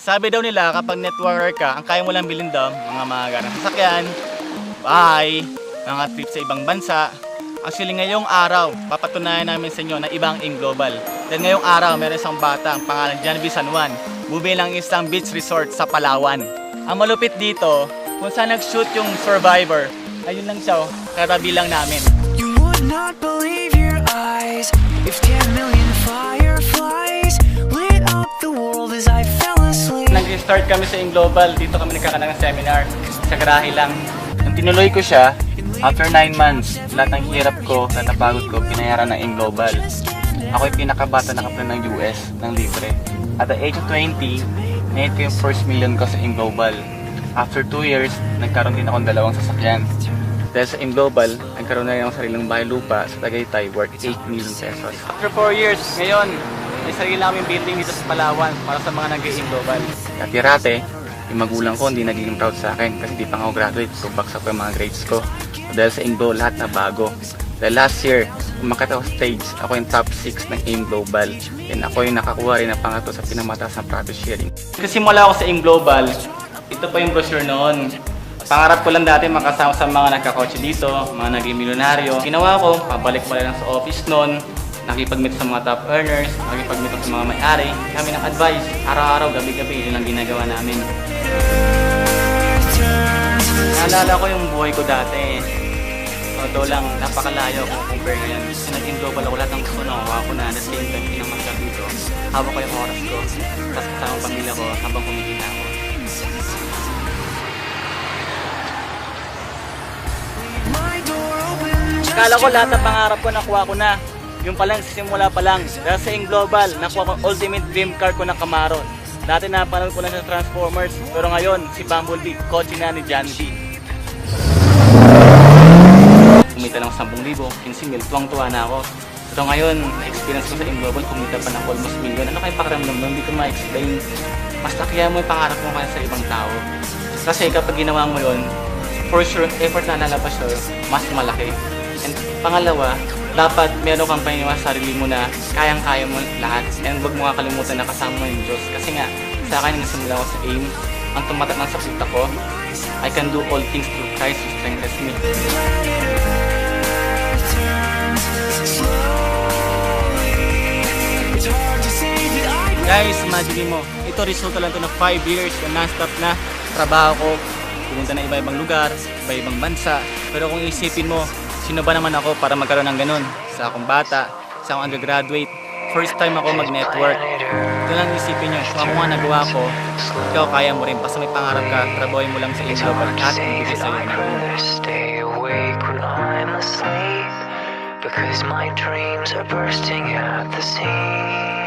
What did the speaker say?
Sabi daw nila kapag networker ka, ang kaya mo lang bilhin daw, mga ganang sasakyan, bahay, mga trip sa ibang bansa. Actually ngayong araw, papatunayan namin sa inyo na ibang AIM Global. Dahil ngayong araw, meron isang bata, ang pangalan Janvi San Juan, bumili ng isang beach resort sa Palawan. Ang malupit dito, kung saan nag-shoot yung Survivor, ayun lang siya, katabi lang namin. You would not believe your eyes if 10 million fireflies lit up the world as I fell asleep. Nag-start kami sa AIM Global, dito kami nagkakaroon ng seminar, sa garahe lang. Nung tinuloy ko siya, after 9 months, lahat ng hirap ko, lahat ng pagod ko, pinayaran ng AIM Global. Ako yung pinakabata na kaplan ng US, ng libre. At the age of 20, na-hit ko yung first million ko sa AIM Global. After 2 years, nagkaroon din akong 2 sasakyan. Dahil sa AIM Global, nagkaroon na rin akong sariling bahay lupa sa Tagaytay worth 8 million pesos. After 4 years, ngayon, may sarili lang kaming building dito sa Palawan para sa mga nag-AIM Global. Dati-rate, yung magulang ko hindi naging proud sa akin kasi di pa ako graduate, so bagsak ko yung mga grades ko. So, dahil sa AIM Global, lahat na bago. Dahil last year, umakit ako stage, ako yung top 6 ng AIM Global. And ako yung nakakuha rin ng pangatlo sa pinamataas ng profit sharing. Kasi simula ako sa AIM Global, ito pa yung brochure noon. Pangarap ko lang dati makasama sa mga nagkakotse dito, mga naging milyonaryo. Ginawa ko, pabalik mo lang sa office noon, nakipag-meet sa mga top earners, nakipag-meet sa mga may-ari. Kami ng advice, araw-araw, gabi-gabi, yun ang ginagawa namin. Naalala ko yung buhay ko dati. Although lang, napakalayo kung compare ngayon. Kasi nag-AIM Global ako, lahat ng gusto nakuha ko na at the same time, pinamaskap dito. Hawak ko yung oras ko, tapos kasama ang pamilya ko habang kumikita ako. Akala ko lahat ng pangarap ko nakuha ko na. Yung palang simula pa lang. Dahil sa AIM Global, nakuha ko ultimate dream car ko na Camaro. Dati napanood ko na sa Transformers, pero ngayon si Bumblebee, kotse na ni Janvi. Kumita lang 10,000, 15,000, tuwang-tuwa na ako. Pero ngayon, na-experience ko sa AIM Global, kumita pa ng almost million. Ano kayo pakiramdam nun? Hindi ko ma-explain. Mas nakiya mo yung pangarap mo kaya sa ibang tao. Kasi kapag ginawa mo yun, for sure, effort na lalabas yun, mas malaki. And pangalawa, dapat meron kang paniniwala sa sarili mo na kayang-kaya mo lahat. And huwag mo kakalimutan na kasama mo yung Diyos. Kasi nga, sa akin, nagsimula ako sa AIM, ang tumatak ng sa puta ko, I can do all things through Christ who strengthens me. Guys, imagine mo, ito resulta lang to na 5 years na non-stop na trabaho ko. Pumunta na iba-ibang lugar, iba-ibang bansa. Pero kung isipin mo, sino ba naman ako para magkaroon ng ganun? Sa akong bata, sa akong undergraduate, first time ako mag-network. Ito lang isipin nyo, kung ako nga nagawa ko, ikaw kaya mo rin. Basta may pangarap ka, trabahoin mo lang sa AIM Global at ibigay sa'yo na. Because my dreams are bursting at the seams.